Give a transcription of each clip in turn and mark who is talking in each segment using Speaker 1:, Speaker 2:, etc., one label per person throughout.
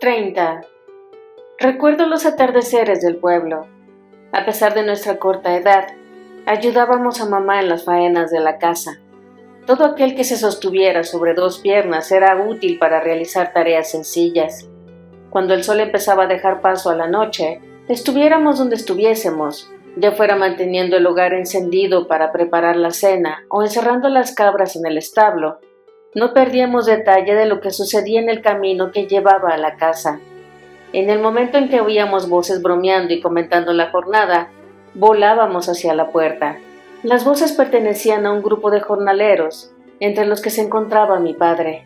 Speaker 1: 30. Recuerdo los atardeceres del pueblo. A pesar de nuestra corta edad, ayudábamos a mamá en las faenas de la casa. Todo aquel que se sostuviera sobre 2 piernas era útil para realizar tareas sencillas. Cuando el sol empezaba a dejar paso a la noche, estuviéramos donde estuviésemos, ya fuera manteniendo el hogar encendido para preparar la cena o encerrando las cabras en el establo, no perdíamos detalle de lo que sucedía en el camino que llevaba a la casa. En el momento en que oíamos voces bromeando y comentando la jornada, volábamos hacia la puerta. Las voces pertenecían a un grupo de jornaleros, entre los que se encontraba mi padre.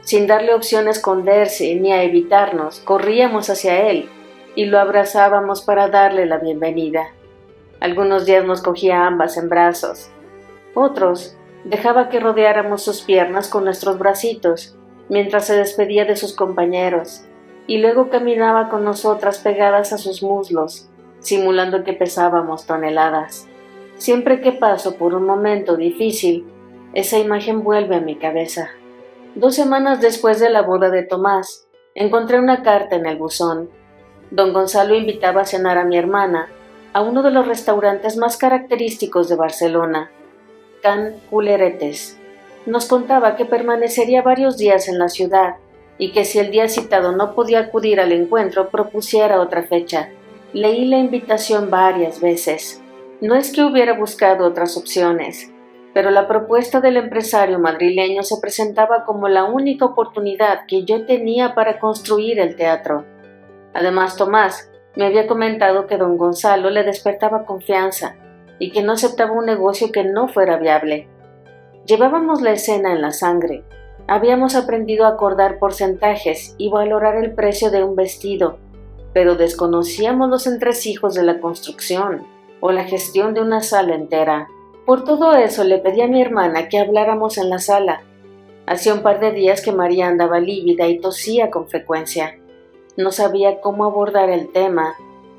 Speaker 1: Sin darle opción a esconderse ni a evitarnos, corríamos hacia él y lo abrazábamos para darle la bienvenida. Algunos días nos cogía ambas en brazos. Otros dejaba que rodeáramos sus piernas con nuestros bracitos, mientras se despedía de sus compañeros, y luego caminaba con nosotras pegadas a sus muslos, simulando que pesábamos toneladas. Siempre que paso por un momento difícil, esa imagen vuelve a mi cabeza. 2 semanas después de la boda de Tomás, encontré una carta en el buzón. Don Gonzalo invitaba a cenar a mi hermana a uno de los restaurantes más característicos de Barcelona, Can Culleretes. Nos contaba que permanecería varios días en la ciudad y que si el día citado no podía acudir al encuentro, propusiera otra fecha. Leí la invitación varias veces. No es que hubiera buscado otras opciones, pero la propuesta del empresario madrileño se presentaba como la única oportunidad que yo tenía para construir el teatro. Además, Tomás me había comentado que don Gonzalo le despertaba confianza y que no aceptaba un negocio que no fuera viable. Llevábamos la escena en la sangre. Habíamos aprendido a acordar porcentajes y valorar el precio de un vestido, pero desconocíamos los entresijos de la construcción o la gestión de una sala entera. Por todo eso le pedí a mi hermana que habláramos en la sala. Hacía un par de días que María andaba lívida y tosía con frecuencia. No sabía cómo abordar el tema,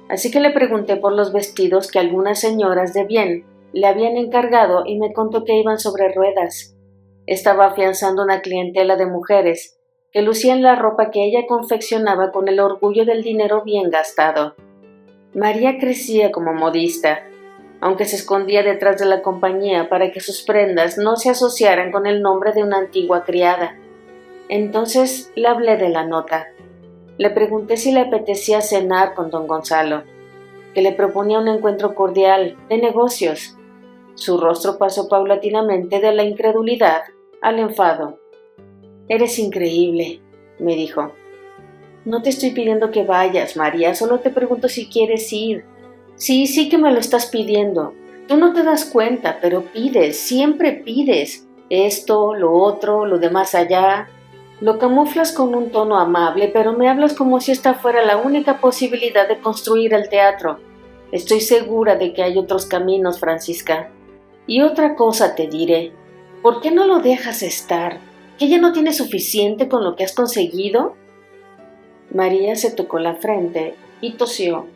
Speaker 1: así que le pregunté por los vestidos que algunas señoras de bien le habían encargado y me contó que iban sobre ruedas. Estaba afianzando una clientela de mujeres que lucían la ropa que ella confeccionaba con el orgullo del dinero bien gastado. María crecía como modista, aunque se escondía detrás de la compañía para que sus prendas no se asociaran con el nombre de una antigua criada. Entonces le hablé de la nota. Le pregunté si le apetecía cenar con don Gonzalo, que le proponía un encuentro cordial de negocios. Su rostro pasó paulatinamente de la incredulidad al enfado. «Eres increíble», me dijo. «No te estoy pidiendo que vayas, María, solo te pregunto si quieres ir». Sí que me lo estás pidiendo. Tú no te das cuenta, pero pides, siempre pides. Esto, lo otro, lo de más allá. Lo camuflas con un tono amable, pero me hablas como si esta fuera la única posibilidad de construir el teatro. Estoy segura de que hay otros caminos, Francisca. Y otra cosa te diré. ¿Por qué no lo dejas estar? ¿Que ya no tienes suficiente con lo que has conseguido? María se tocó la frente y tosió.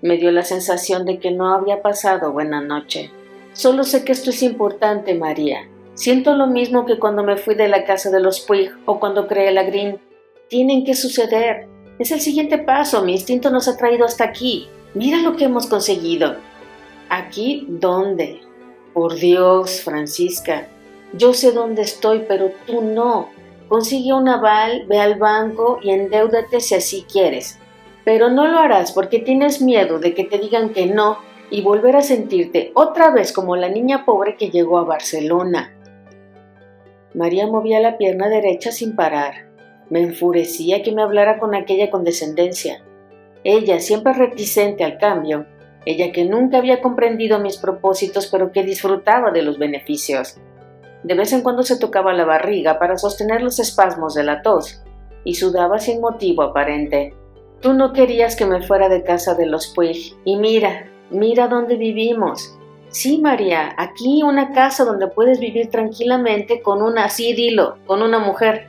Speaker 1: Me dio la sensación de que no había pasado buena noche. Solo sé que esto es importante, María. Siento lo mismo que cuando me fui de la casa de los Puig o cuando creé la Green. Tienen que suceder. Es el siguiente paso. Mi instinto nos ha traído hasta aquí. Mira lo que hemos conseguido. ¿Aquí dónde? Por Dios, Francisca. Yo sé dónde estoy, pero tú no. Consigue un aval, ve al banco y endeúdate si así quieres. Pero no lo harás porque tienes miedo de que te digan que no y volver a sentirte otra vez como la niña pobre que llegó a Barcelona. María movía la pierna derecha sin parar. Me enfurecía que me hablara con aquella condescendencia. Ella, siempre reticente al cambio, ella que nunca había comprendido mis propósitos pero que disfrutaba de los beneficios. De vez en cuando se tocaba la barriga para sostener los espasmos de la tos y sudaba sin motivo aparente. Tú no querías que me fuera de casa de los Puig y mira dónde vivimos. Sí, María, aquí una casa donde puedes vivir tranquilamente con una mujer.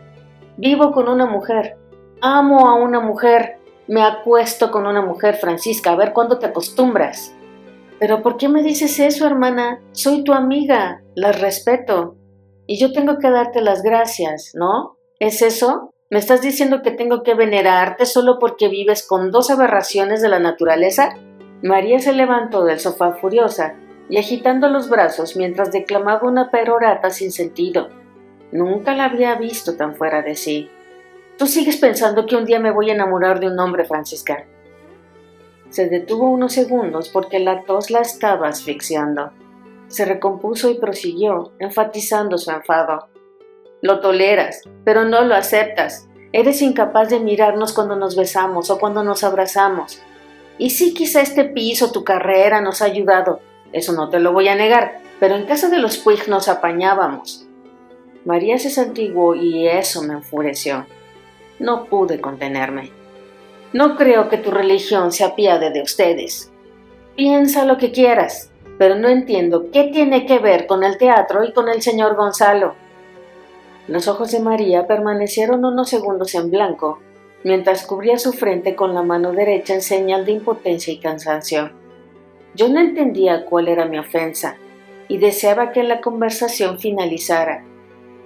Speaker 1: Vivo con una mujer. Amo a una mujer. Me acuesto con una mujer, Francisca, a ver cuándo te acostumbras. ¿Pero por qué me dices eso, hermana? Soy tu amiga, las respeto. Y yo tengo que darte las gracias, ¿no? ¿Es eso? ¿Me estás diciendo que tengo que venerarte solo porque vives con dos aberraciones de la naturaleza? María se levantó del sofá furiosa y agitando los brazos mientras declamaba una perorata sin sentido. Nunca la había visto tan fuera de sí. ¿Tú sigues pensando que un día me voy a enamorar de un hombre, Francisca? Se detuvo unos segundos porque la tos la estaba asfixiando. Se recompuso y prosiguió, enfatizando su enfado. Lo toleras, pero no lo aceptas. Eres incapaz de mirarnos cuando nos besamos o cuando nos abrazamos. Y sí, quizá este piso, tu carrera, nos ha ayudado. Eso no te lo voy a negar, pero en casa de los Puig nos apañábamos. María se santiguó y eso me enfureció. No pude contenerme. No creo que tu religión se apiade de ustedes. Piensa lo que quieras, pero no entiendo qué tiene que ver con el teatro y con el señor Gonzalo. Los ojos de María permanecieron unos segundos en blanco, mientras cubría su frente con la mano derecha en señal de impotencia y cansancio. Yo no entendía cuál era mi ofensa, y deseaba que la conversación finalizara.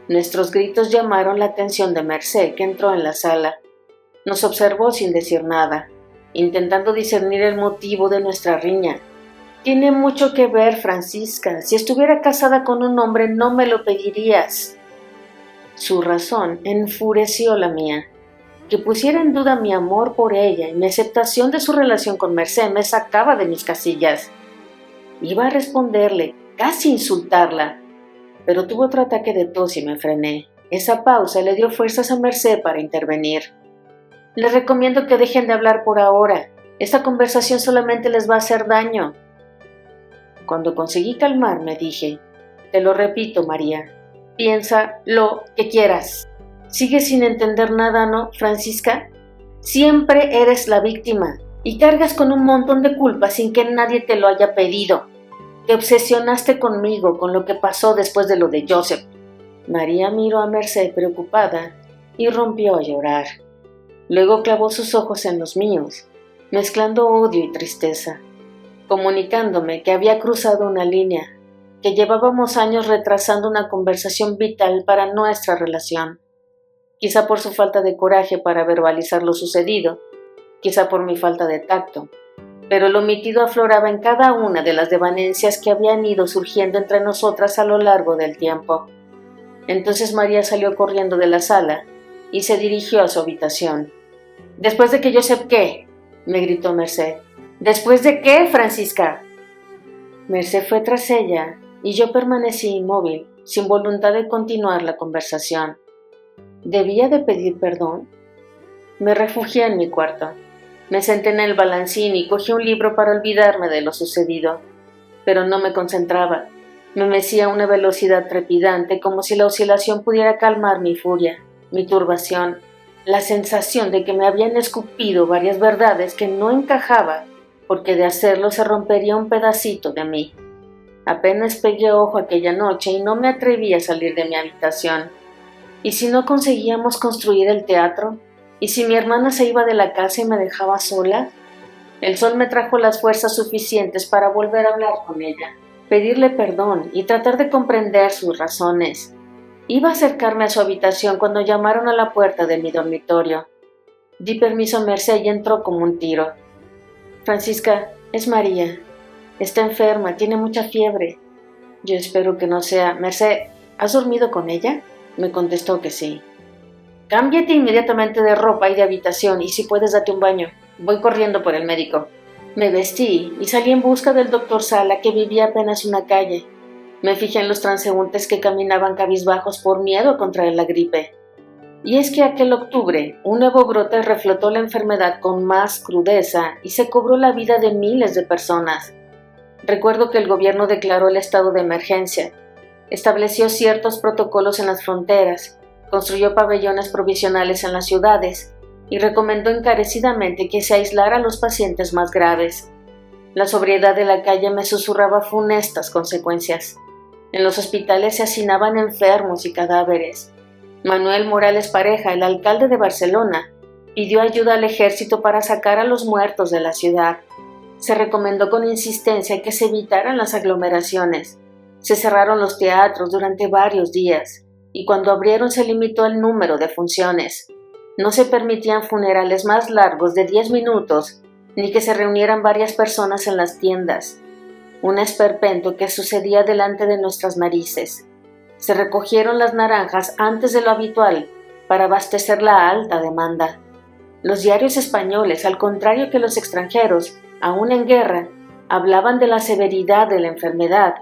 Speaker 1: Nuestros gritos llamaron la atención de Mercé, que entró en la sala. Nos observó sin decir nada, intentando discernir el motivo de nuestra riña. Tiene mucho que ver, Francisca. Si estuviera casada con un hombre no me lo pedirías. Su razón enfureció la mía. Que pusiera en duda mi amor por ella y mi aceptación de su relación con Mercé me sacaba de mis casillas. Iba a responderle, casi insultarla, pero tuvo otro ataque de tos y me frené. Esa pausa le dio fuerzas a Mercé para intervenir. Les recomiendo que dejen de hablar por ahora. Esta conversación solamente les va a hacer daño. Cuando conseguí calmarme, dije, te lo repito, María, piensa lo que quieras. ¿Sigues sin entender nada, no, Francisca? Siempre eres la víctima y cargas con un montón de culpa sin que nadie te lo haya pedido. Te obsesionaste conmigo, con lo que pasó después de lo de Joseph. María miró a Mercé preocupada y rompió a llorar. Luego clavó sus ojos en los míos, mezclando odio y tristeza, comunicándome que había cruzado una línea, que llevábamos años retrasando una conversación vital para nuestra relación. Quizá por su falta de coraje para verbalizar lo sucedido, quizá por mi falta de tacto, pero lo omitido afloraba en cada una de las devanencias que habían ido surgiendo entre nosotras a lo largo del tiempo. Entonces María salió corriendo de la sala y se dirigió a su habitación. «¿Después de que Joseph qué?», me gritó Mercé. «¿Después de qué, Francisca?». Mercé fue tras ella y yo permanecí inmóvil, sin voluntad de continuar la conversación. ¿Debía de pedir perdón? Me refugié en mi cuarto. Me senté en el balancín y cogí un libro para olvidarme de lo sucedido. Pero no me concentraba. Me mecía a una velocidad trepidante, como si la oscilación pudiera calmar mi furia, mi turbación, la sensación de que me habían escupido varias verdades que no encajaba, porque de hacerlo se rompería un pedacito de mí. Apenas pegué ojo aquella noche y no me atreví a salir de mi habitación. ¿Y si no conseguíamos construir el teatro? ¿Y si mi hermana se iba de la casa y me dejaba sola? El sol me trajo las fuerzas suficientes para volver a hablar con ella, pedirle perdón y tratar de comprender sus razones. Iba a acercarme a su habitación cuando llamaron a la puerta de mi dormitorio. Di permiso a Mercé y entró como un tiro. «Francisca, es María. Está enferma, tiene mucha fiebre». «Yo espero que no sea...». «Mercé, ¿has dormido con ella?». Me contestó que sí. «Cámbiate inmediatamente de ropa y de habitación y si puedes date un baño. Voy corriendo por el médico». Me vestí y salí en busca del doctor Sala, que vivía apenas una calle. Me fijé en los transeúntes que caminaban cabizbajos por miedo a contraer la gripe. Y es que aquel octubre un nuevo brote reflotó la enfermedad con más crudeza y se cobró la vida de miles de personas. Recuerdo que el gobierno declaró el estado de emergencia, estableció ciertos protocolos en las fronteras, construyó pabellones provisionales en las ciudades y recomendó encarecidamente que se aislara a los pacientes más graves. La sobriedad de la calle me susurraba funestas consecuencias. En los hospitales se hacinaban enfermos y cadáveres. Manuel Morales Pareja, el alcalde de Barcelona, pidió ayuda al ejército para sacar a los muertos de la ciudad. Se recomendó con insistencia que se evitaran las aglomeraciones. Se cerraron los teatros durante varios días, y cuando abrieron se limitó el número de funciones. No se permitían funerales más largos de 10 minutos, ni que se reunieran varias personas en las tiendas. Un esperpento que sucedía delante de nuestras narices. Se recogieron las naranjas antes de lo habitual para abastecer la alta demanda. Los diarios españoles, al contrario que los extranjeros, aún en guerra, hablaban de la severidad de la enfermedad,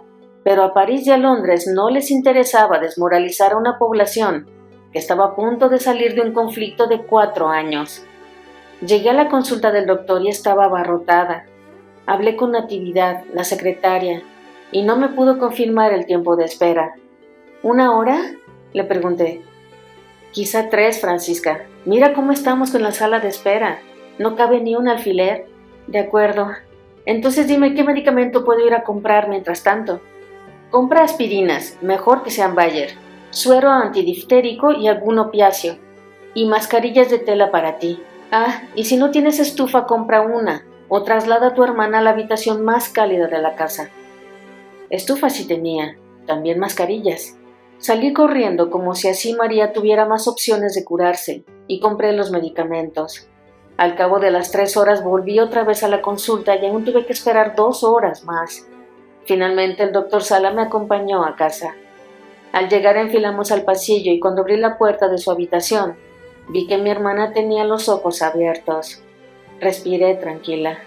Speaker 1: pero a París y a Londres no les interesaba desmoralizar a una población que estaba a punto de salir de un conflicto de 4 años. Llegué a la consulta del doctor y estaba abarrotada. Hablé con Natividad, la secretaria, y no me pudo confirmar el tiempo de espera. ¿1 hora?, le pregunté. Quizá 3, Francisca. Mira cómo estamos con la sala de espera. No cabe ni un alfiler. De acuerdo. Entonces dime qué medicamento puedo ir a comprar mientras tanto. Compra aspirinas, mejor que sean Bayer, suero antidiftérico y algún opiáceo, y mascarillas de tela para ti. Ah, y si no tienes estufa, compra una, o traslada a tu hermana a la habitación más cálida de la casa. Estufa sí tenía, también mascarillas. Salí corriendo como si así María tuviera más opciones de curarse, y compré los medicamentos. Al cabo de las 3 horas volví otra vez a la consulta y aún tuve que esperar 2 horas más. Finalmente el doctor Sala me acompañó a casa. Al llegar enfilamos al pasillo y cuando abrí la puerta de su habitación, vi que mi hermana tenía los ojos abiertos. Respiré tranquila.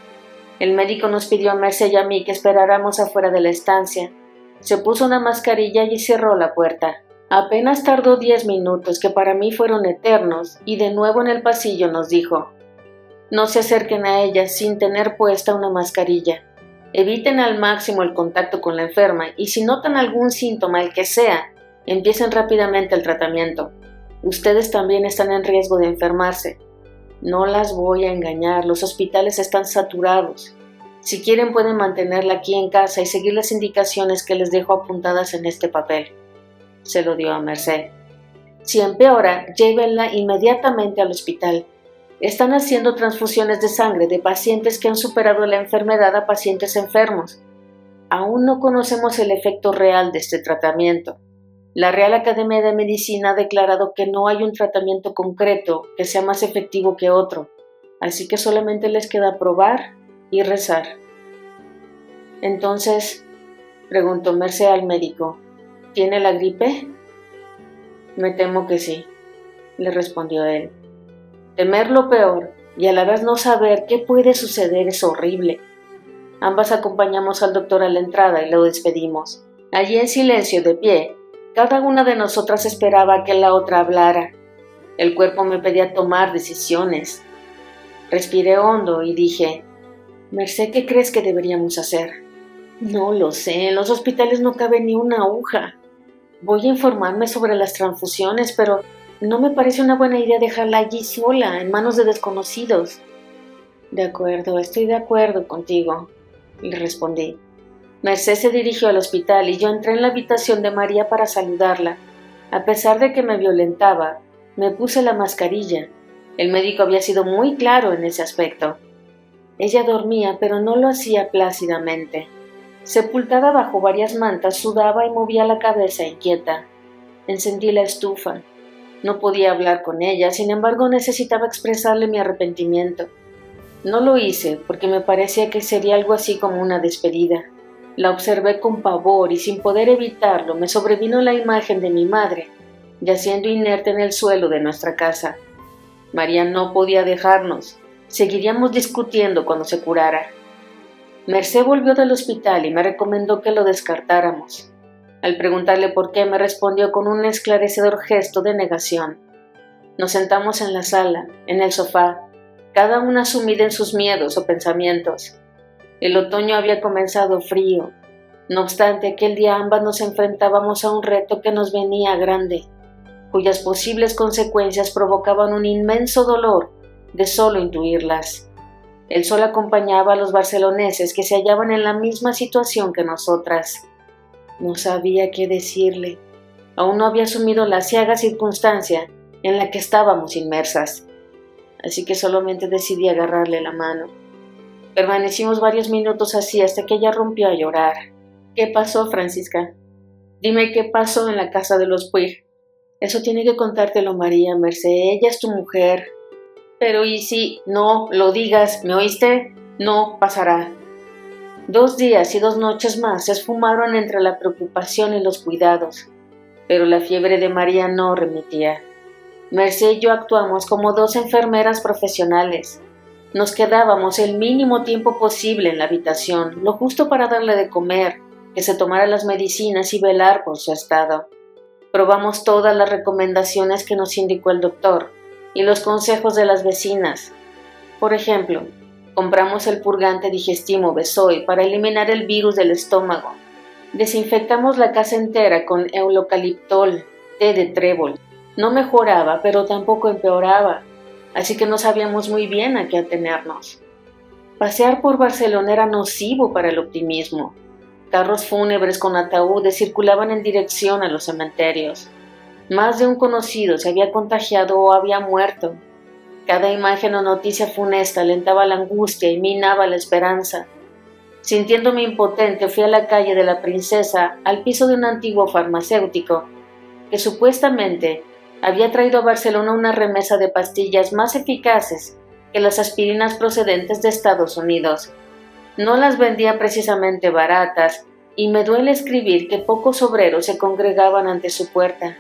Speaker 1: El médico nos pidió a Merced y a mí que esperáramos afuera de la estancia. Se puso una mascarilla y cerró la puerta. Apenas tardó 10 minutos, que para mí fueron eternos, y de nuevo en el pasillo nos dijo: no se acerquen a ella sin tener puesta una mascarilla. Eviten al máximo el contacto con la enferma y si notan algún síntoma, el que sea, empiecen rápidamente el tratamiento. Ustedes también están en riesgo de enfermarse. No las voy a engañar, los hospitales están saturados. Si quieren pueden mantenerla aquí en casa y seguir las indicaciones que les dejo apuntadas en este papel. Se lo dio a Merced. Si empeora, llévenla inmediatamente al hospital. Están haciendo transfusiones de sangre de pacientes que han superado la enfermedad a pacientes enfermos. Aún no conocemos el efecto real de este tratamiento. La Real Academia de Medicina ha declarado que no hay un tratamiento concreto que sea más efectivo que otro, así que solamente les queda probar y rezar. Entonces, preguntó Merced al médico, ¿tiene la gripe? Me temo que sí, le respondió él. Temer lo peor y a la vez no saber qué puede suceder es horrible. Ambas acompañamos al doctor a la entrada y lo despedimos. Allí en silencio, de pie, cada una de nosotras esperaba que la otra hablara. El cuerpo me pedía tomar decisiones. Respiré hondo y dije: Merced, ¿qué crees que deberíamos hacer? No lo sé, en los hospitales no cabe ni una aguja. Voy a informarme sobre las transfusiones, pero no me parece una buena idea dejarla allí sola, en manos de desconocidos. De acuerdo, estoy de acuerdo contigo, le respondí. Merced se dirigió al hospital y yo entré en la habitación de María para saludarla. A pesar de que me violentaba, me puse la mascarilla. El médico había sido muy claro en ese aspecto. Ella dormía, pero no lo hacía plácidamente. Sepultada bajo varias mantas, sudaba y movía la cabeza inquieta. Encendí la estufa. No podía hablar con ella, sin embargo necesitaba expresarle mi arrepentimiento. No lo hice porque me parecía que sería algo así como una despedida. La observé con pavor y sin poder evitarlo me sobrevino la imagen de mi madre, yaciendo inerte en el suelo de nuestra casa. María no podía dejarnos. Seguiríamos discutiendo cuando se curara. Merced volvió del hospital y me recomendó que lo descartáramos. Al preguntarle por qué, me respondió con un esclarecedor gesto de negación. Nos sentamos en la sala, en el sofá, cada una sumida en sus miedos o pensamientos. El otoño había comenzado frío. No obstante, aquel día ambas nos enfrentábamos a un reto que nos venía grande, cuyas posibles consecuencias provocaban un inmenso dolor de solo intuirlas. El sol acompañaba a los barceloneses que se hallaban en la misma situación que nosotras. No sabía qué decirle. Aún no había asumido la ciaga circunstancia en la que estábamos inmersas. Así que solamente decidí agarrarle la mano. Permanecimos varios minutos así hasta que ella rompió a llorar. ¿Qué pasó, Francisca? Dime qué pasó en la casa de los Puig. Eso tiene que contártelo María Merced, ella es tu mujer. Pero ¿y si no lo digas? ¿Me oíste? No pasará. 2 días y 2 noches más se esfumaron entre la preocupación y los cuidados, pero la fiebre de María no remitía. Merced y yo actuamos como 2 enfermeras profesionales. Nos quedábamos el mínimo tiempo posible en la habitación, lo justo para darle de comer, que se tomara las medicinas y velar por su estado. Probamos todas las recomendaciones que nos indicó el doctor y los consejos de las vecinas. Por ejemplo, compramos el purgante digestivo Bezoy para eliminar el virus del estómago. Desinfectamos la casa entera con eucaliptol, té de trébol. No mejoraba, pero tampoco empeoraba, así que no sabíamos muy bien a qué atenernos. Pasear por Barcelona era nocivo para el optimismo. Carros fúnebres con ataúdes circulaban en dirección a los cementerios. Más de un conocido se había contagiado o había muerto. Cada imagen o noticia funesta alentaba la angustia y minaba la esperanza. Sintiéndome impotente, fui a la calle de la Princesa, al piso de un antiguo farmacéutico, que supuestamente había traído a Barcelona una remesa de pastillas más eficaces que las aspirinas procedentes de Estados Unidos. No las vendía precisamente baratas, y me duele escribir que pocos obreros se congregaban ante su puerta.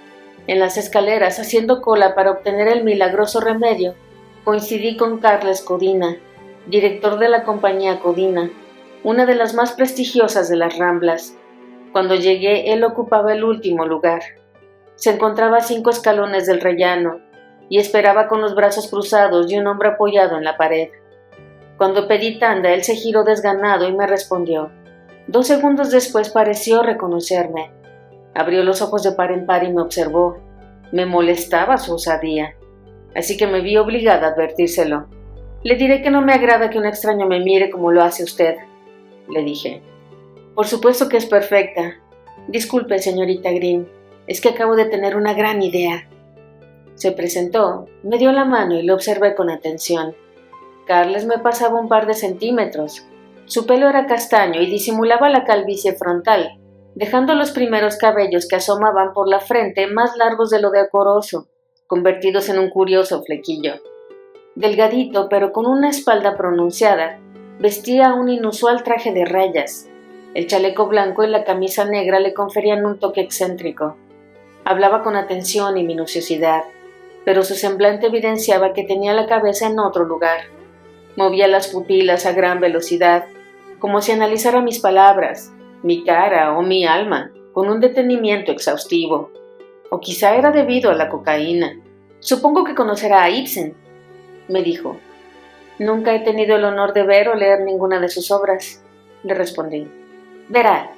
Speaker 1: En las escaleras, haciendo cola para obtener el milagroso remedio, coincidí con Carles Codina, director de la compañía Codina, una de las más prestigiosas de las Ramblas. Cuando llegué, él ocupaba el último lugar. Se encontraba a 5 escalones del rellano y esperaba con los brazos cruzados y un hombro apoyado en la pared. Cuando pedí tanda, él se giró desganado y me respondió. 2 segundos después pareció reconocerme. Abrió los ojos de par en par y me observó. Me molestaba su osadía, así que me vi obligada a advertírselo. Le diré que no me agrada que un extraño me mire como lo hace usted, le dije. Por supuesto que es perfecta. Disculpe, señorita Green, es que acabo de tener una gran idea. Se presentó, me dio la mano y lo observé con atención. Carles me pasaba un par de centímetros. Su pelo era castaño y disimulaba la calvicie frontal, dejando los primeros cabellos que asomaban por la frente más largos de lo decoroso, convertidos en un curioso flequillo. Delgadito, pero con una espalda pronunciada, vestía un inusual traje de rayas. El chaleco blanco y la camisa negra le conferían un toque excéntrico. Hablaba con atención y minuciosidad, pero su semblante evidenciaba que tenía la cabeza en otro lugar. Movía las pupilas a gran velocidad, como si analizara mis palabras, mi cara o mi alma, con un detenimiento exhaustivo. O quizá era debido a la cocaína. Supongo que conocerá a Ibsen, me dijo. Nunca he tenido el honor de ver o leer ninguna de sus obras, le respondí. Verá,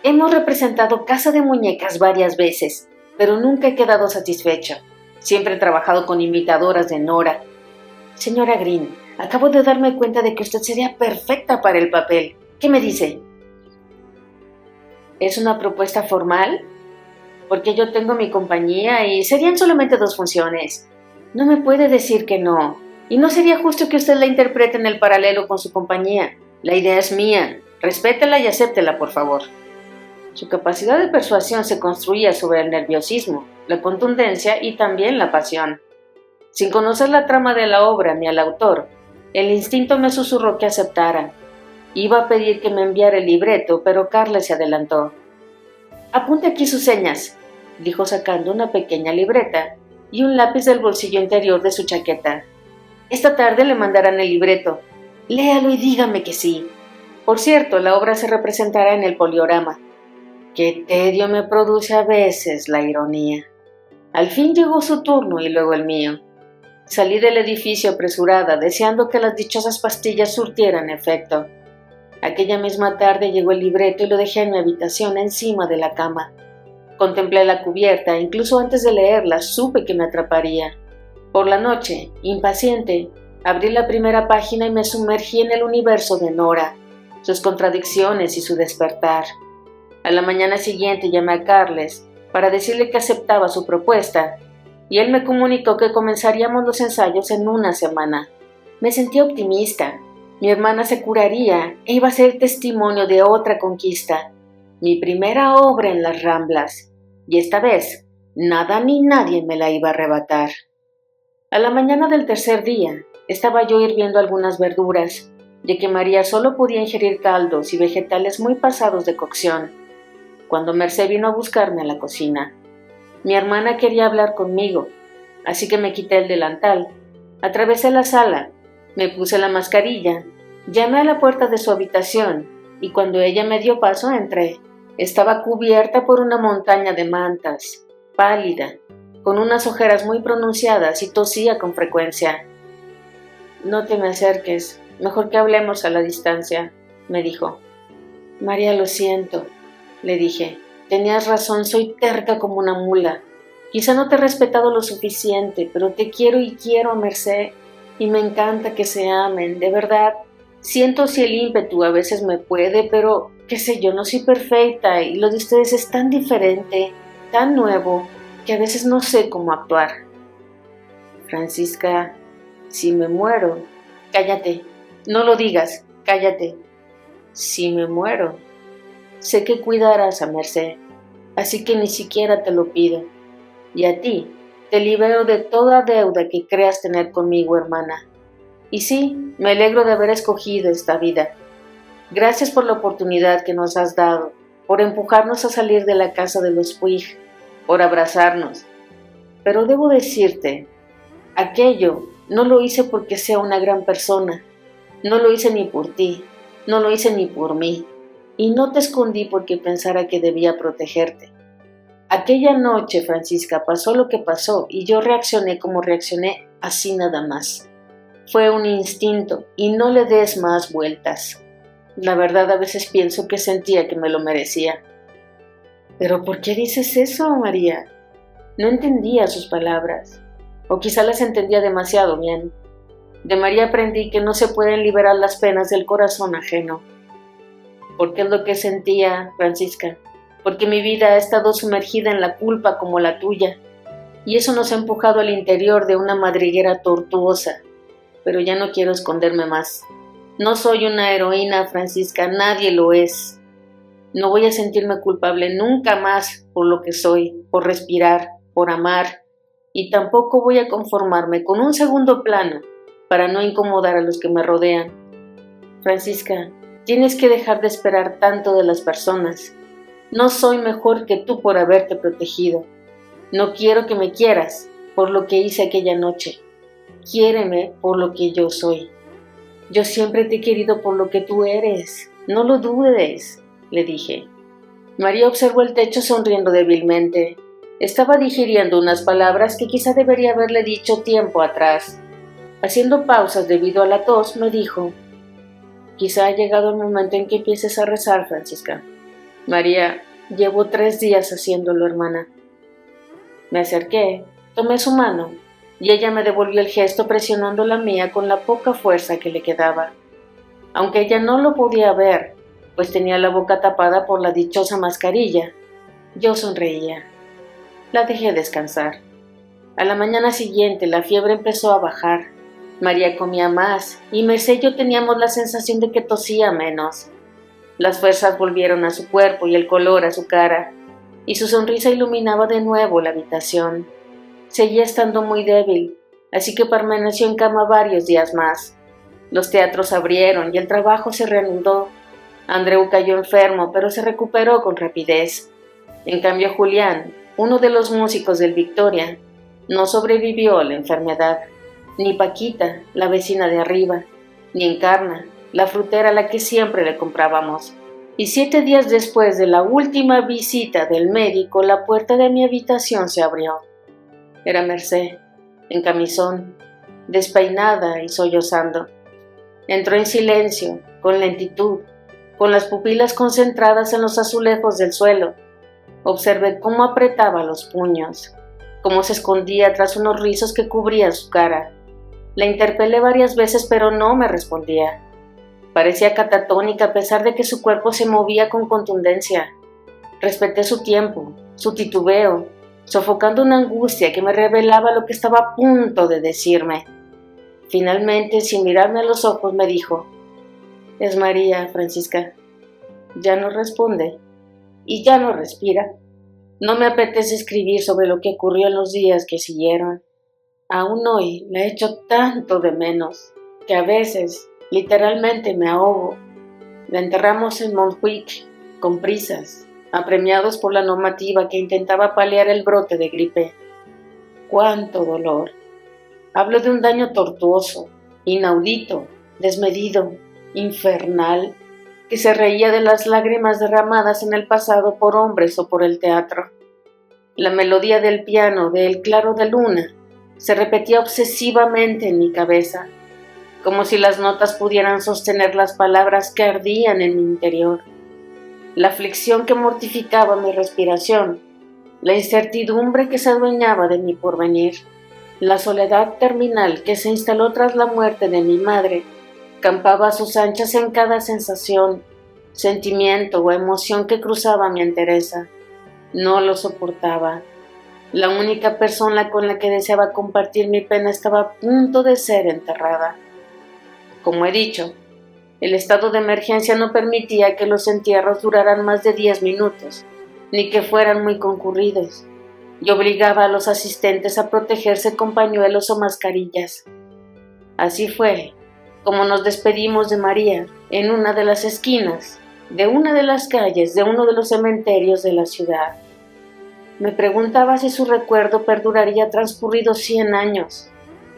Speaker 1: hemos representado Casa de Muñecas varias veces, pero nunca he quedado satisfecho. Siempre he trabajado con imitadoras de Nora. Señora Green, acabo de darme cuenta de que usted sería perfecta para el papel. ¿Qué me dice? ¿Es una propuesta formal? Porque yo tengo mi compañía y serían solamente 2 funciones. No me puede decir que no. Y no sería justo que usted la interprete en el paralelo con su compañía. La idea es mía. Respétela y acéptela, por favor. Su capacidad de persuasión se construía sobre el nerviosismo, la contundencia y también la pasión. Sin conocer la trama de la obra ni al autor, el instinto me susurró que aceptara. Iba a pedir que me enviara el libreto, pero Carles se adelantó. «Apunte aquí sus señas», dijo sacando una pequeña libreta y un lápiz del bolsillo interior de su chaqueta. «Esta tarde le mandarán el libreto. Léalo y dígame que sí. Por cierto, la obra se representará en el poliorama». Qué tedio me produce a veces la ironía. Al fin llegó su turno y luego el mío. Salí del edificio apresurada, deseando que las dichosas pastillas surtieran efecto. Aquella misma tarde llegó el libreto y lo dejé en mi habitación encima de la cama. Contemplé la cubierta e incluso antes de leerla supe que me atraparía. Por la noche, impaciente, abrí la primera página y me sumergí en el universo de Nora, sus contradicciones y su despertar. A la mañana siguiente llamé a Carles para decirle que aceptaba su propuesta, y él me comunicó que comenzaríamos los ensayos en 1 semana. Me sentí optimista. Mi hermana se curaría e iba a ser testimonio de otra conquista, mi primera obra en las Ramblas, y esta vez Nada ni nadie me la iba a arrebatar. A la mañana del tercer día, estaba yo hirviendo algunas verduras, ya que María solo podía ingerir caldos y vegetales muy pasados de cocción, cuando Mercé vino a buscarme a la cocina. Mi hermana quería hablar conmigo, así que me quité el delantal, atravesé la sala, me puse la mascarilla, llamé a la puerta de su habitación y cuando ella me dio paso entré. Estaba cubierta por una montaña de mantas, pálida, con unas ojeras muy pronunciadas y tosía con frecuencia. «No te me acerques, mejor que hablemos a la distancia», me dijo. «María, lo siento», le dije. «Tenías razón, soy terca como una mula. Quizá no te he respetado lo suficiente, pero te quiero y quiero a Mercé, y me encanta que se amen, de verdad. Siento si el ímpetu a veces me puede, pero, qué sé yo, no soy perfecta, y lo de ustedes es tan diferente, tan nuevo, que a veces no sé cómo actuar». «Francisca, si me muero...» «Cállate, no lo digas, cállate». «Si me muero, sé que cuidarás a Mercé, así que ni siquiera te lo pido. Y a ti, te libero de toda deuda que creas tener conmigo, hermana. Y sí, me alegro de haber escogido esta vida. Gracias por la oportunidad que nos has dado, por empujarnos a salir de la casa de los Puig, por abrazarnos. Pero debo decirte, aquello no lo hice porque sea una gran persona. No lo hice ni por ti, no lo hice ni por mí. Y no te escondí porque pensara que debía protegerte. Aquella noche, Francisca, pasó lo que pasó y yo reaccioné como reaccioné, así nada más. Fue un instinto y no le des más vueltas. La verdad, a veces pienso que sentía que me lo merecía. «¿Pero por qué dices eso, María?» No entendía sus palabras, o quizá las entendía demasiado bien. De María aprendí que no se pueden liberar las penas del corazón ajeno. Porque es lo que sentía, Francisca, porque mi vida ha estado sumergida en la culpa como la tuya, y eso nos ha empujado al interior de una madriguera tortuosa. Pero ya no quiero esconderme más. No soy una heroína, Francisca, nadie lo es. No voy a sentirme culpable nunca más por lo que soy, por respirar, por amar, y tampoco voy a conformarme con un segundo plano para no incomodar a los que me rodean. Francisca, tienes que dejar de esperar tanto de las personas. No soy mejor que tú por haberte protegido. No quiero que me quieras por lo que hice aquella noche. Quiéreme por lo que yo soy. Yo siempre te he querido por lo que tú eres. No lo dudes, le dije. María observó el techo sonriendo débilmente. Estaba digiriendo unas palabras que quizá debería haberle dicho tiempo atrás. Haciendo pausas debido a la tos, me dijo: «Quizá ha llegado el momento en que empieces a rezar, Francisca». «María, llevo 3 días haciéndolo, hermana». Me acerqué, tomé su mano, y ella me devolvió el gesto presionando la mía con la poca fuerza que le quedaba. Aunque ella no lo podía ver, pues tenía la boca tapada por la dichosa mascarilla, yo sonreía. La dejé descansar. A la mañana siguiente la fiebre empezó a bajar. María comía más, y Mercé y yo teníamos la sensación de que tosía menos. Las fuerzas volvieron a su cuerpo y el color a su cara, y su sonrisa iluminaba de nuevo la habitación. Seguía estando muy débil, así que permaneció en cama varios días más. Los teatros abrieron y el trabajo se reanudó. Andreu cayó enfermo, pero se recuperó con rapidez. En cambio, Julián, uno de los músicos del Victoria, no sobrevivió a la enfermedad. Ni Paquita, la vecina de arriba, ni Encarna, la frutera a la que siempre le comprábamos. Y 7 días después de la última visita del médico, la puerta de mi habitación se abrió. Era Mercé, en camisón, despeinada y sollozando. Entró en silencio, con lentitud, con las pupilas concentradas en los azulejos del suelo. Observé cómo apretaba los puños, cómo se escondía tras unos rizos que cubrían su cara. La interpelé varias veces, pero no me respondía. Parecía catatónica a pesar de que su cuerpo se movía con contundencia. Respeté su tiempo, su titubeo, sofocando una angustia que me revelaba lo que estaba a punto de decirme. Finalmente, sin mirarme a los ojos, me dijo: «Es María, Francisca». Ya no responde y ya no respira. No me apetece escribir sobre lo que ocurrió en los días que siguieron. Aún hoy la echo tanto de menos que a veces literalmente me ahogo. La enterramos en Montjuic con prisas, apremiados por la normativa que intentaba paliar el brote de gripe. ¡Cuánto dolor! Hablo de un daño tortuoso, inaudito, desmedido, infernal, que se reía de las lágrimas derramadas en el pasado por hombres o por el teatro. La melodía del piano de El claro de luna se repetía obsesivamente en mi cabeza, como si las notas pudieran sostener las palabras que ardían en mi interior. La aflicción que mortificaba mi respiración, la incertidumbre que se adueñaba de mi porvenir, la soledad terminal que se instaló tras la muerte de mi madre, campaba a sus anchas en cada sensación, sentimiento o emoción que cruzaba mi entereza. No lo soportaba. La única persona con la que deseaba compartir mi pena estaba a punto de ser enterrada. Como he dicho, el estado de emergencia no permitía que los entierros duraran más de 10 minutos, ni que fueran muy concurridos, y obligaba a los asistentes a protegerse con pañuelos o mascarillas. Así fue como nos despedimos de María en una de las esquinas de una de las calles de uno de los cementerios de la ciudad. Me preguntaba si su recuerdo perduraría transcurridos 100 años,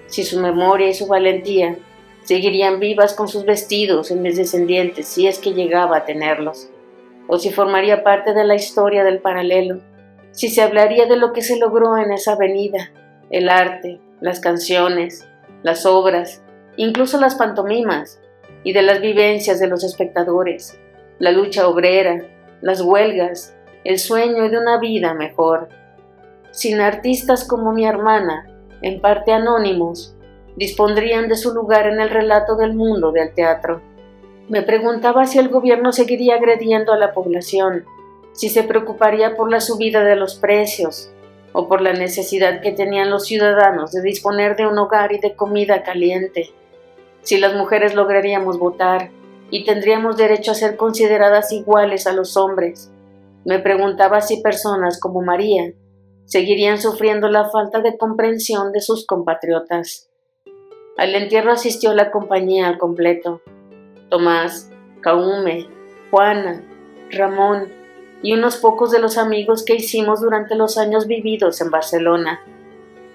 Speaker 1: si su memoria y su valentía seguirían vivas con sus vestidos en mis descendientes si es que llegaba a tenerlos, o si formaría parte de la historia del paralelo, si se hablaría de lo que se logró en esa avenida, el arte, las canciones, las obras, incluso las pantomimas, y de las vivencias de los espectadores, la lucha obrera, las huelgas, el sueño de una vida mejor. Sin artistas como mi hermana, en parte anónimos, dispondrían de su lugar en el relato del mundo del teatro. Me preguntaba si el gobierno seguiría agrediendo a la población, si se preocuparía por la subida de los precios o por la necesidad que tenían los ciudadanos de disponer de un hogar y de comida caliente, si las mujeres lograríamos votar y tendríamos derecho a ser consideradas iguales a los hombres. Me preguntaba si personas como María seguirían sufriendo la falta de comprensión de sus compatriotas. Al entierro asistió la compañía al completo: Tomás, Jaume, Juana, Ramón y unos pocos de los amigos que hicimos durante los años vividos en Barcelona.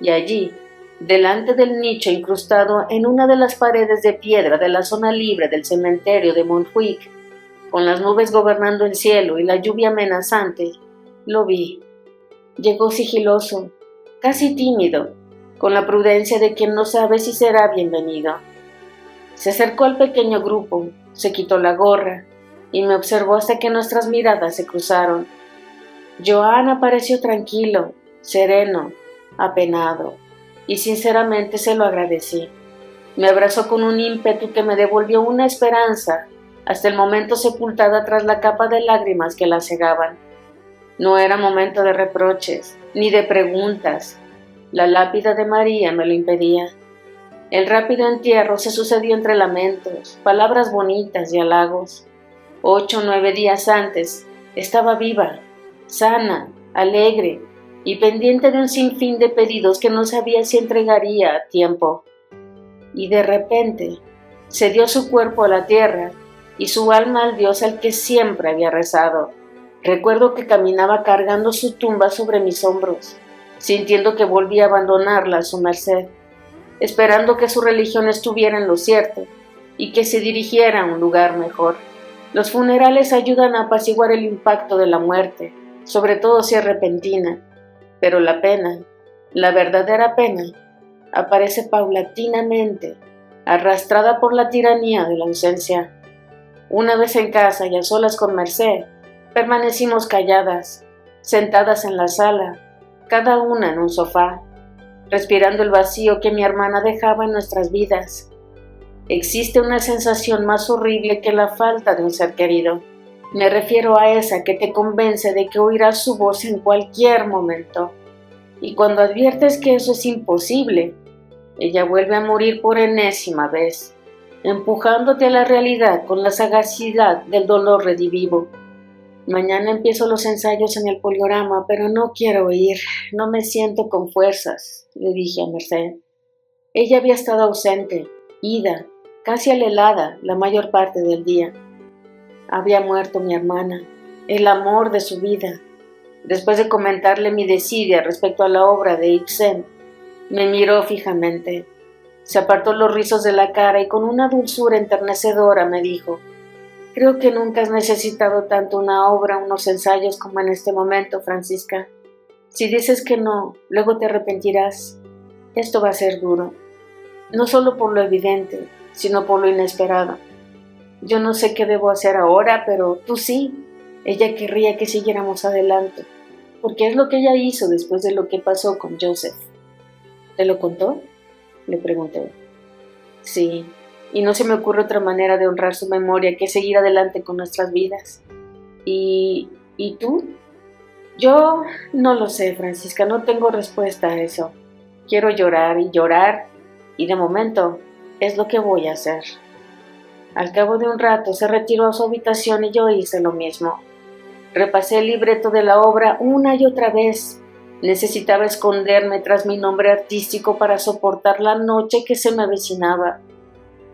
Speaker 1: Y allí, delante del nicho incrustado en una de las paredes de piedra de la zona libre del cementerio de Montjuic, con las nubes gobernando el cielo y la lluvia amenazante, lo vi. Llegó sigiloso, casi tímido, con la prudencia de quien no sabe si será bienvenido. Se acercó al pequeño grupo, se quitó la gorra y me observó hasta que nuestras miradas se cruzaron. Joan apareció tranquilo, sereno, apenado, y sinceramente se lo agradecí. Me abrazó con un ímpetu que me devolvió una esperanza hasta el momento sepultada tras la capa de lágrimas que la cegaban. No era momento de reproches, ni de preguntas. La lápida de María me lo impedía. El rápido entierro se sucedió entre lamentos, palabras bonitas y halagos. 8 o 9 días antes estaba viva, sana, alegre y pendiente de un sinfín de pedidos que no sabía si entregaría a tiempo. Y de repente se dio su cuerpo a la tierra y su alma al Dios al que siempre había rezado. Recuerdo que caminaba cargando su tumba sobre mis hombros, sintiendo que volvía a abandonarla a su merced, esperando que su religión estuviera en lo cierto y que se dirigiera a un lugar mejor. Los funerales ayudan a apaciguar el impacto de la muerte, sobre todo si es repentina, pero la pena, la verdadera pena, aparece paulatinamente, arrastrada por la tiranía de la ausencia. Una vez en casa y a solas con Merced, permanecimos calladas, sentadas en la sala, cada una en un sofá, respirando el vacío que mi hermana dejaba en nuestras vidas. Existe una sensación más horrible que la falta de un ser querido. Me refiero a esa que te convence de que oirás su voz en cualquier momento. Y cuando adviertes que eso es imposible, ella vuelve a morir por enésima vez, empujándote a la realidad con la sagacidad del dolor redivivo. Mañana empiezo los ensayos en el Poliorama, pero no quiero ir, no me siento con fuerzas, le dije a Merced. Ella había estado ausente, ida, casi alelada la mayor parte del día. Había muerto mi hermana, el amor de su vida. Después de comentarle mi desidia respecto a la obra de Ibsen, me miró fijamente. Se apartó los rizos de la cara y con una dulzura enternecedora me dijo: «Creo que nunca has necesitado tanto una obra, unos ensayos como en este momento, Francisca. Si dices que no, luego te arrepentirás. Esto va a ser duro, no solo por lo evidente, sino por lo inesperado. Yo no sé qué debo hacer ahora, pero tú sí». Ella querría que siguiéramos adelante, porque es lo que ella hizo después de lo que pasó con Joseph. ¿Te lo contó?, le pregunté. Sí, y no se me ocurre otra manera de honrar su memoria que seguir adelante con nuestras vidas. ¿Y tú? Yo no lo sé, Francisca, no tengo respuesta a eso. Quiero llorar, y de momento es lo que voy a hacer. Al cabo de un rato se retiró a su habitación y yo hice lo mismo. Repasé el libreto de la obra una y otra vez. Necesitaba esconderme tras mi nombre artístico para soportar la noche que se me avecinaba.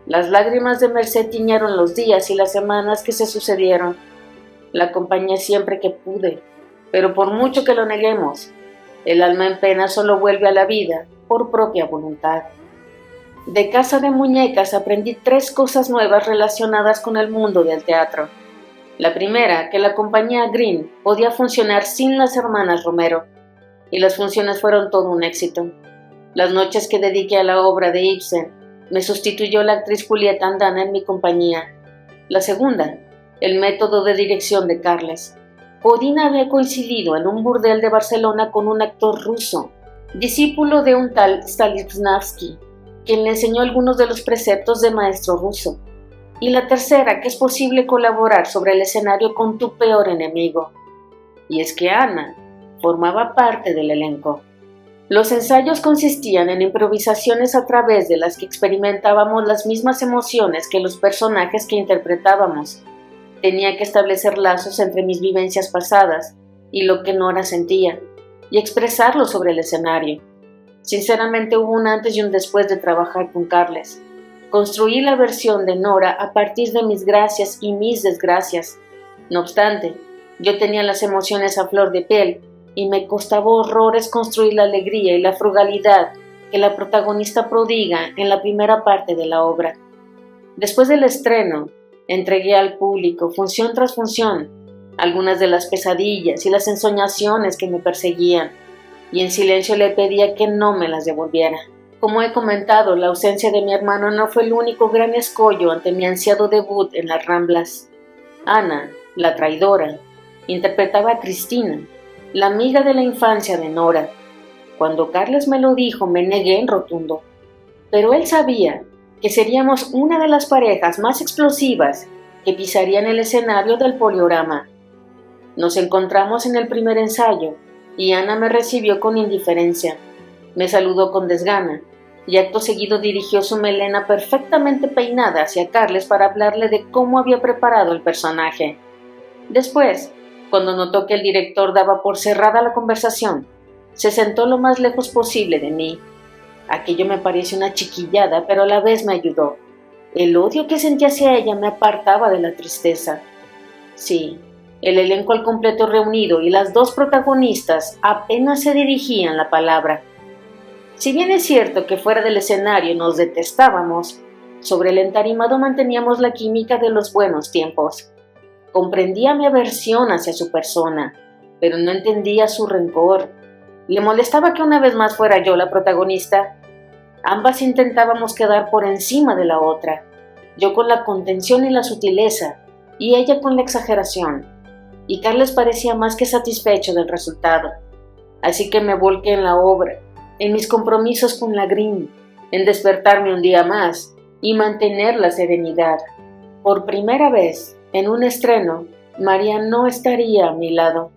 Speaker 1: Las lágrimas de Merced tiñeron los días y las semanas que se sucedieron. La acompañé siempre que pude, pero por mucho que lo neguemos, el alma en pena solo vuelve a la vida por propia voluntad. De Casa de Muñecas aprendí 3 cosas nuevas relacionadas con el mundo del teatro. La primera, que la compañía Green podía funcionar sin las hermanas Romero, y las funciones fueron todo un éxito. Las noches que dediqué a la obra de Ibsen me sustituyó la actriz Julieta Andana en mi compañía. La segunda, el método de dirección de Carles. Odina había coincidido en un burdel de Barcelona con un actor ruso, discípulo de un tal Stanislavski, quien le enseñó algunos de los preceptos de maestro ruso. Y la tercera, que es posible colaborar sobre el escenario con tu peor enemigo. Y es que Ana formaba parte del elenco. Los ensayos consistían en improvisaciones a través de las que experimentábamos las mismas emociones que los personajes que interpretábamos. Tenía que establecer lazos entre mis vivencias pasadas y lo que Nora sentía, y expresarlo sobre el escenario. Sinceramente hubo un antes y un después de trabajar con Carles. Construí la versión de Nora a partir de mis gracias y mis desgracias. No obstante, yo tenía las emociones a flor de piel y me costaba horrores construir la alegría y la frugalidad que la protagonista prodiga en la primera parte de la obra. Después del estreno, entregué al público, función tras función, algunas de las pesadillas y las ensoñaciones que me perseguían, y en silencio le pedía que no me las devolviera. Como he comentado, la ausencia de mi hermano no fue el único gran escollo ante mi ansiado debut en las Ramblas. Ana, la traidora, interpretaba a Cristina, la amiga de la infancia de Nora. Cuando Carles me lo dijo, me negué en rotundo. Pero él sabía que seríamos una de las parejas más explosivas que pisarían el escenario del Poliorama. Nos encontramos en el primer ensayo y Ana me recibió con indiferencia. Me saludó con desgana y acto seguido dirigió su melena perfectamente peinada hacia Carles para hablarle de cómo había preparado el personaje. Después, cuando notó que el director daba por cerrada la conversación, se sentó lo más lejos posible de mí. Aquello me pareció una chiquillada, pero a la vez me ayudó. El odio que sentí hacia ella me apartaba de la tristeza. Sí, el elenco al completo reunido y las 2 protagonistas apenas se dirigían la palabra. Si bien es cierto que fuera del escenario nos detestábamos, sobre el entarimado manteníamos la química de los buenos tiempos. Comprendía mi aversión hacia su persona, pero no entendía su rencor. Le molestaba que una vez más fuera yo la protagonista. Ambas intentábamos quedar por encima de la otra, yo con la contención y la sutileza, y ella con la exageración. Y Carles parecía más que satisfecho del resultado. Así que me volqué en la obra, en mis compromisos con la Green, en despertarme un día más y mantener la serenidad. Por primera vez, en un estreno, María no estaría a mi lado.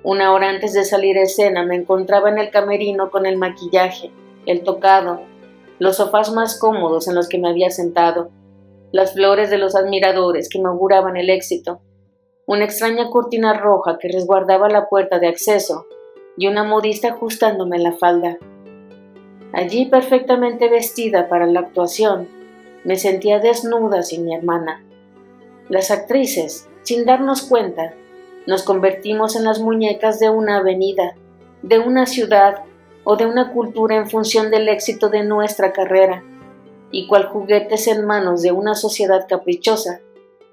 Speaker 1: Una hora antes de salir a escena me encontraba en el camerino con el maquillaje, el tocado, los sofás más cómodos en los que me había sentado, las flores de los admiradores que me auguraban el éxito. una extraña cortina roja que resguardaba la puerta de acceso y una modista ajustándome la falda. Allí, perfectamente vestida para la actuación, me sentía desnuda sin mi hermana. Las actrices, sin darnos cuenta, nos convertimos en las muñecas de una avenida, de una ciudad o de una cultura en función del éxito de nuestra carrera, y cual juguetes en manos de una sociedad caprichosa,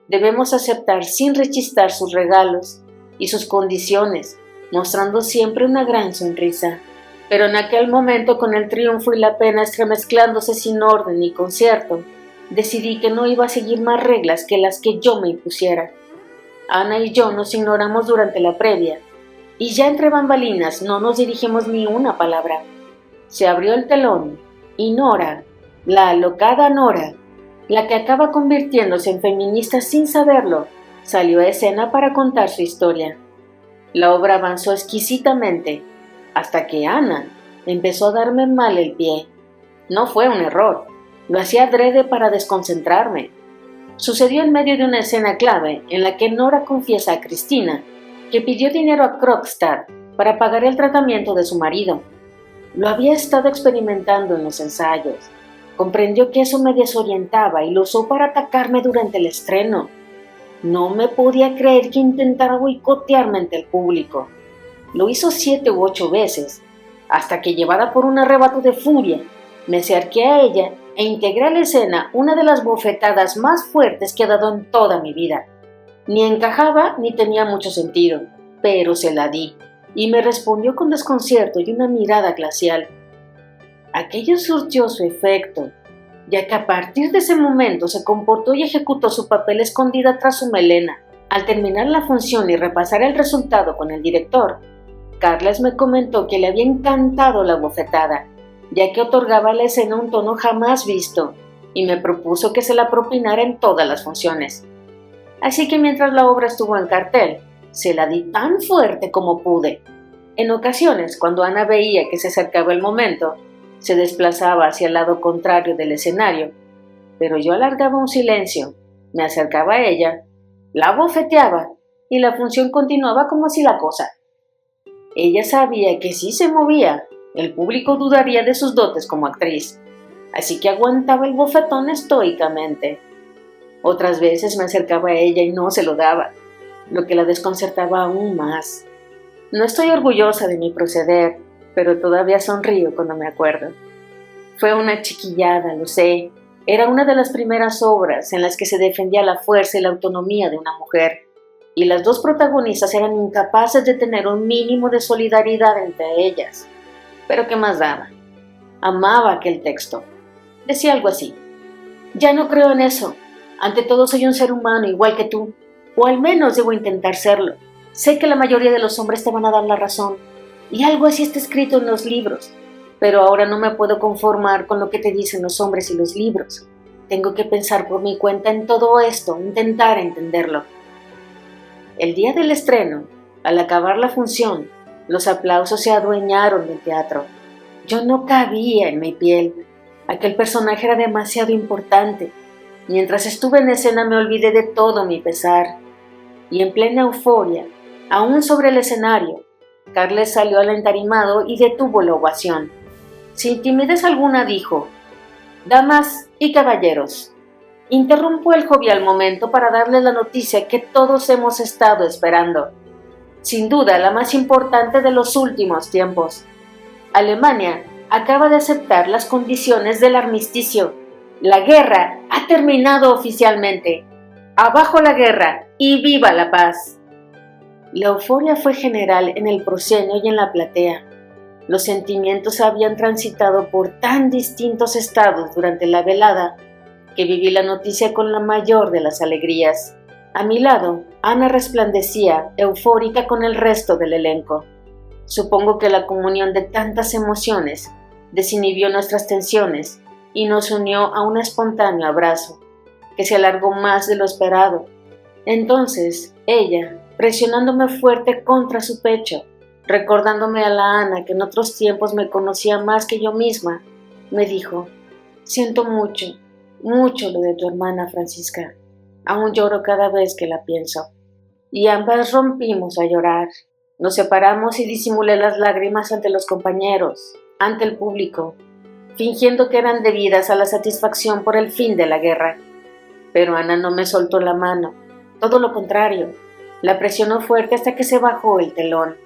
Speaker 1: debemos aceptar sin rechistar sus regalos y sus condiciones, mostrando siempre una gran sonrisa. Pero en aquel momento, con el triunfo y la pena estremezclándose sin orden ni concierto, decidí que no iba a seguir más reglas que las que yo me impusiera. Ana y yo nos ignoramos durante la previa, y ya entre bambalinas no nos dirigimos ni una palabra. Se abrió el telón, y Nora, la alocada Nora, la que acaba convirtiéndose en feminista sin saberlo, salió a escena para contar su historia. La obra avanzó exquisitamente, hasta que Ana empezó a darme mal el pie. No fue un error, lo hacía adrede para desconcentrarme. Sucedió en medio de una escena clave en la que Nora confiesa a Cristina que pidió dinero a Krogstad para pagar el tratamiento de su marido. Lo había estado experimentando en los ensayos. Comprendió que eso me desorientaba y lo usó para atacarme durante el estreno. No me podía creer que intentara boicotearme ante el público. Lo hizo 7 u 8 veces, hasta que, llevada por un arrebato de furia, me acerqué a ella e integré a la escena una de las bofetadas más fuertes que he dado en toda mi vida. Ni encajaba ni tenía mucho sentido, pero se la di, y me respondió con desconcierto y una mirada glacial. Aquello surtió su efecto, ya que a partir de ese momento se comportó y ejecutó su papel escondida tras su melena. Al terminar la función y repasar el resultado con el director, Carles me comentó que le había encantado la bofetada, ya que otorgaba a la escena un tono jamás visto, y me propuso que se la propinara en todas las funciones. Así que mientras la obra estuvo en cartel, se la di tan fuerte como pude. En ocasiones, cuando Ana veía que se acercaba el momento, se desplazaba hacia el lado contrario del escenario, pero yo alargaba un silencio, me acercaba a ella, la bofeteaba y la función continuaba como si la cosa. Ella sabía que si se movía, el público dudaría de sus dotes como actriz, así que aguantaba el bofetón estoicamente. Otras veces me acercaba a ella y no se lo daba, lo que la desconcertaba aún más. No estoy orgullosa de mi proceder, pero todavía sonrío cuando me acuerdo. Fue una chiquillada, lo sé. Era una de las primeras obras en las que se defendía la fuerza y la autonomía de una mujer, y las dos protagonistas eran incapaces de tener un mínimo de solidaridad entre ellas. Pero ¿qué más daba? Amaba aquel texto. Decía algo así: ya no creo en eso. Ante todo soy un ser humano igual que tú, o al menos debo intentar serlo. Sé que la mayoría de los hombres te van a dar la razón, y algo así está escrito en los libros, pero ahora no me puedo conformar con lo que te dicen los hombres y los libros. Tengo que pensar por mi cuenta en todo esto, intentar entenderlo. El día del estreno, al acabar la función, los aplausos se adueñaron del teatro. Yo no cabía en mi piel. Aquel personaje era demasiado importante. Mientras estuve en escena me olvidé de todo mi pesar. Y en plena euforia, aún sobre el escenario, Carles salió al entarimado y detuvo la ovación. Sin timidez alguna dijo: «Damas y caballeros». Interrumpo el jovial momento para darles la noticia que todos hemos estado esperando. Sin duda, la más importante de los últimos tiempos. Alemania acaba de aceptar las condiciones del armisticio. La guerra ha terminado oficialmente. ¡Abajo la guerra y viva la paz! La euforia fue general en el proscenio y en la platea. Los sentimientos habían transitado por tan distintos estados durante la velada que viví la noticia con la mayor de las alegrías. A mi lado, Ana resplandecía, eufórica con el resto del elenco. Supongo que la comunión de tantas emociones desinhibió nuestras tensiones y nos unió a un espontáneo abrazo, que se alargó más de lo esperado. Entonces, ella, presionándome fuerte contra su pecho, recordándome a la Ana que en otros tiempos me conocía más que yo misma, me dijo: «Siento mucho, mucho lo de tu hermana Francisca. Aún lloro cada vez que la pienso». y ambas rompimos a llorar. Nos separamos y disimulé las lágrimas ante los compañeros, ante el público, fingiendo que eran debidas a la satisfacción por el fin de la guerra. Pero Ana no me soltó la mano, todo lo contrario, la presionó fuerte hasta que se bajó el telón.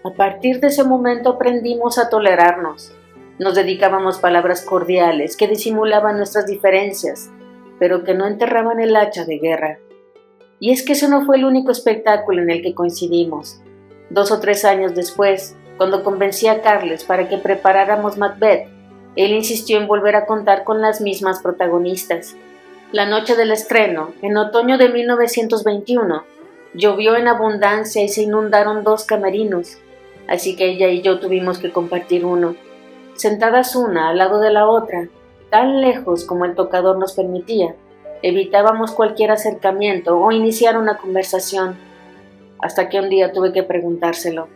Speaker 1: A partir de ese momento aprendimos a tolerarnos. Nos dedicábamos palabras cordiales que disimulaban nuestras diferencias, pero que no enterraban el hacha de guerra. Y es que ese no fue el único espectáculo en el que coincidimos. 2 o 3 años después, cuando convencí a Carles para que preparáramos Macbeth, él insistió en volver a contar con las mismas protagonistas. La noche del estreno, en otoño de 1921, llovió en abundancia y se inundaron 2 camerinos, así que ella y yo tuvimos que compartir uno, sentadas una al lado de la otra, tan lejos como el tocador nos permitía. Evitábamos cualquier acercamiento o iniciar una conversación, hasta que un día tuve que preguntárselo.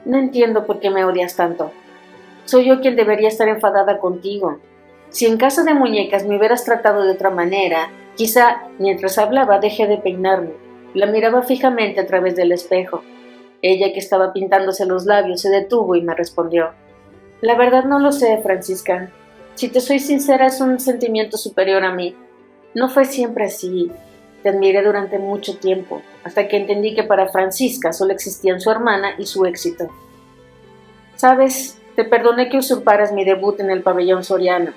Speaker 1: No entiendo por qué me odias tanto. Soy yo quien debería estar enfadada contigo. Si en Casa de Muñecas me hubieras tratado de otra manera, quizá mientras hablaba dejé de peinarme. La miraba fijamente a través del espejo. Ella, que estaba pintándose los labios, se detuvo y me respondió. La verdad no lo sé, Francisca. Si te soy sincera, es un sentimiento superior a mí. No fue siempre así. Te admiré durante mucho tiempo, hasta que entendí que para Francisca solo existían su hermana y su éxito. Sabes, te perdoné que usurparas mi debut en el pabellón Soriano,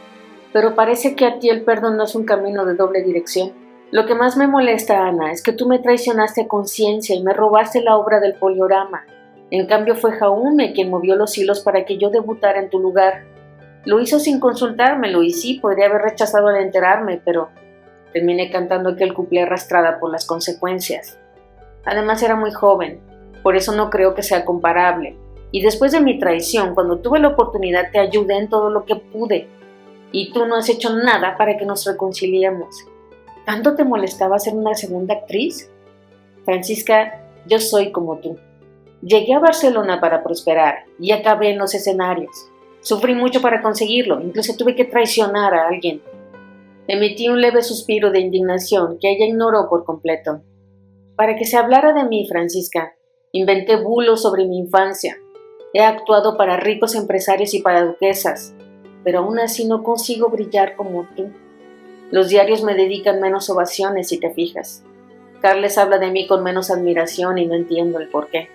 Speaker 1: pero parece que a ti el perdón no es un camino de doble dirección. Lo que más me molesta, Ana, es que tú me traicionaste a conciencia y me robaste la obra del poliorama. En cambio fue Jaume quien movió los hilos para que yo debutara en tu lugar. Lo hizo sin consultármelo y sí, podría haber rechazado al enterarme, pero terminé cantando aquel cuplé arrastrada por las consecuencias. Además era muy joven, por eso no creo que sea comparable. Y después de mi traición, cuando tuve la oportunidad, te ayudé en todo lo que pude. Y tú no has hecho nada para que nos reconciliemos. ¿Tanto te molestaba ser una segunda actriz? Francisca, yo soy como tú. Llegué a Barcelona para prosperar y acabé en los escenarios. Sufrí mucho para conseguirlo, incluso tuve que traicionar a alguien. Emití un leve suspiro de indignación que ella ignoró por completo. Para que se hablara de mí, Francisca, inventé bulos sobre mi infancia. He actuado para ricos empresarios y para duquesas, pero aún así no consigo brillar como tú. Los diarios me dedican menos ovaciones, si te fijas. Carles habla de mí con menos admiración y no entiendo el porqué.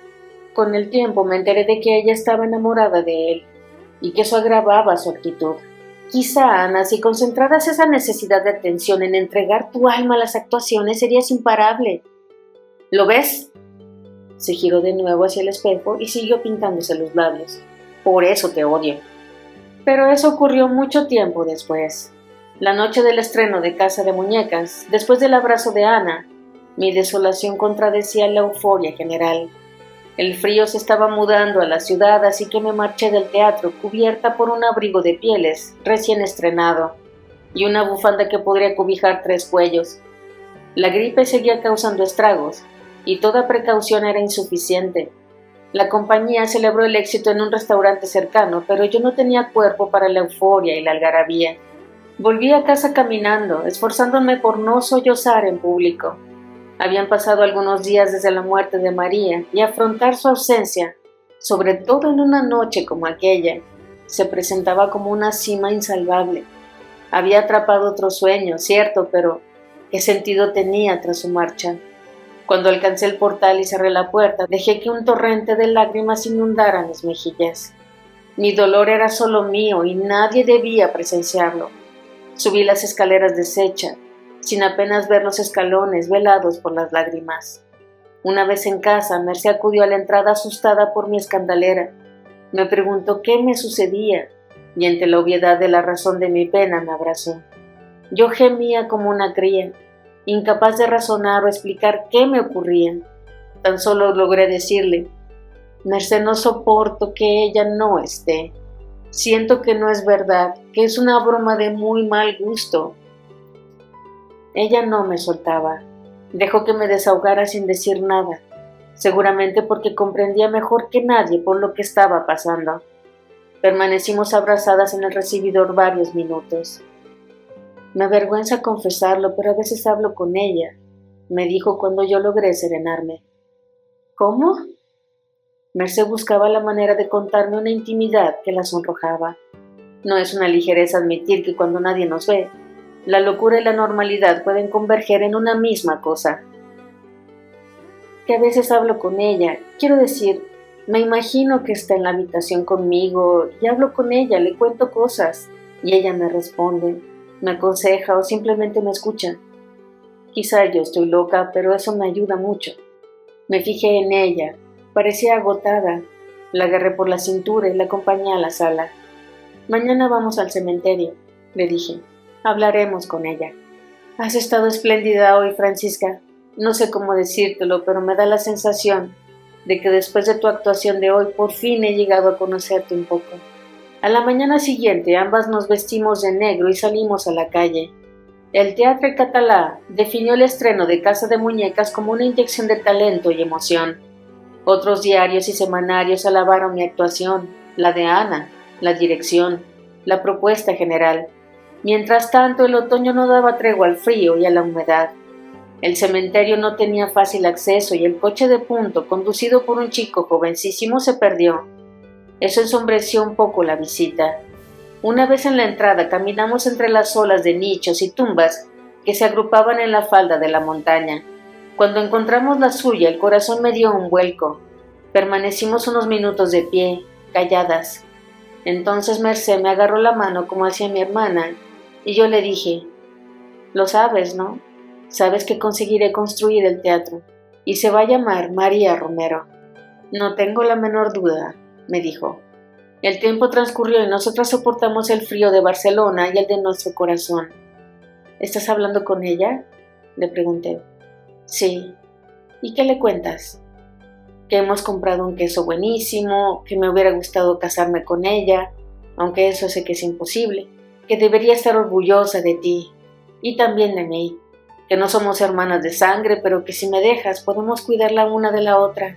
Speaker 1: Con el tiempo me enteré de que ella estaba enamorada de él y que eso agravaba su actitud. Quizá, Ana, si concentraras esa necesidad de atención en entregar tu alma a las actuaciones, serías imparable. ¿Lo ves? Se giró de nuevo hacia el espejo y siguió pintándose los labios. Por eso te odio. Pero eso ocurrió mucho tiempo después. La noche del estreno de Casa de Muñecas, después del abrazo de Ana, mi desolación contradecía la euforia general. El frío se estaba mudando a la ciudad, así que me marché del teatro cubierta por un abrigo de pieles recién estrenado y una bufanda que podría cobijar 3 cuellos. La gripe seguía causando estragos y toda precaución era insuficiente. La compañía celebró el éxito en un restaurante cercano, pero yo no tenía cuerpo para la euforia y la algarabía. Volví a casa caminando, esforzándome por no sollozar en público. Habían pasado algunos días desde la muerte de María y afrontar su ausencia, sobre todo en una noche como aquella, se presentaba como una cima insalvable. Había atrapado otro sueño, cierto, pero ¿qué sentido tenía tras su marcha? Cuando alcancé el portal y cerré la puerta, dejé que un torrente de lágrimas inundara mis mejillas. Mi dolor era solo mío y nadie debía presenciarlo. Subí las escaleras deshecha, sin apenas ver los escalones velados por las lágrimas. Una vez en casa, Mercé acudió a la entrada asustada por mi escandalera. Me preguntó qué me sucedía y ante la obviedad de la razón de mi pena me abrazó. Yo gemía como una cría, incapaz de razonar o explicar qué me ocurría. Tan solo logré decirle: Mercé, no soporto que ella no esté. Siento que no es verdad, que es una broma de muy mal gusto. Ella no me soltaba. Dejó que me desahogara sin decir nada, seguramente porque comprendía mejor que nadie por lo que estaba pasando. Permanecimos abrazadas en el recibidor varios minutos. Me avergüenza confesarlo, pero a veces hablo con ella, me dijo cuando yo logré serenarme. ¿Cómo? Merced buscaba la manera de contarme una intimidad que la sonrojaba. No es una ligereza admitir que cuando nadie nos ve, la locura y la normalidad pueden converger en una misma cosa. Que a veces hablo con ella, quiero decir, me imagino que está en la habitación conmigo y hablo con ella, le cuento cosas y ella me responde, me aconseja o simplemente me escucha. Quizá yo estoy loca, pero eso me ayuda mucho. Me fijé en ella, parecía agotada, la agarré por la cintura y la acompañé a la sala. Mañana vamos al cementerio, le dije, hablaremos con ella. Has estado espléndida hoy, Francisca. No sé cómo decírtelo, pero me da la sensación de que después de tu actuación de hoy por fin he llegado a conocerte un poco. A la mañana siguiente ambas nos vestimos de negro y salimos a la calle. El Teatre Català definió el estreno de Casa de Muñecas como una inyección de talento y emoción. Otros diarios y semanarios alabaron mi actuación, la de Ana, la dirección, la propuesta general. Mientras tanto, el otoño no daba tregua al frío y a la humedad. El cementerio no tenía fácil acceso y el coche de punto, conducido por un chico jovencísimo, se perdió. Eso ensombreció un poco la visita. Una vez en la entrada caminamos entre las olas de nichos y tumbas que se agrupaban en la falda de la montaña. Cuando encontramos la suya, el corazón me dio un vuelco. Permanecimos unos minutos de pie, calladas. Entonces Merced me agarró la mano como hacía mi hermana, y yo le dije, «Lo sabes, ¿no? Sabes que conseguiré construir el teatro, y se va a llamar María Romero». «No tengo la menor duda», me dijo. El tiempo transcurrió y nosotras soportamos el frío de Barcelona y el de nuestro corazón. «¿Estás hablando con ella?», le pregunté. «Sí». «¿Y qué le cuentas?» «Que hemos comprado un queso buenísimo, que me hubiera gustado casarme con ella, aunque eso sé que es imposible, que debería estar orgullosa de ti, y también de mí, que no somos hermanas de sangre, pero que si me dejas podemos cuidar la una de la otra».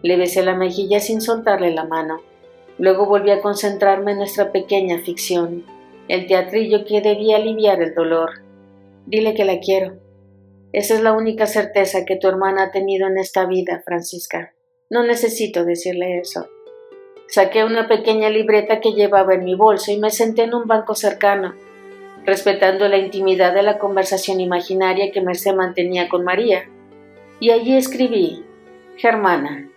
Speaker 1: Le besé la mejilla sin soltarle la mano. Luego volví a concentrarme en nuestra pequeña ficción, el teatrillo que debía aliviar el dolor. «Dile que la quiero. Esa es la única certeza que tu hermana ha tenido en esta vida, Francisca. No necesito decirle eso». Saqué una pequeña libreta que llevaba en mi bolso y me senté en un banco cercano, respetando la intimidad de la conversación imaginaria que Merced mantenía con María. Y allí escribí, «Germana».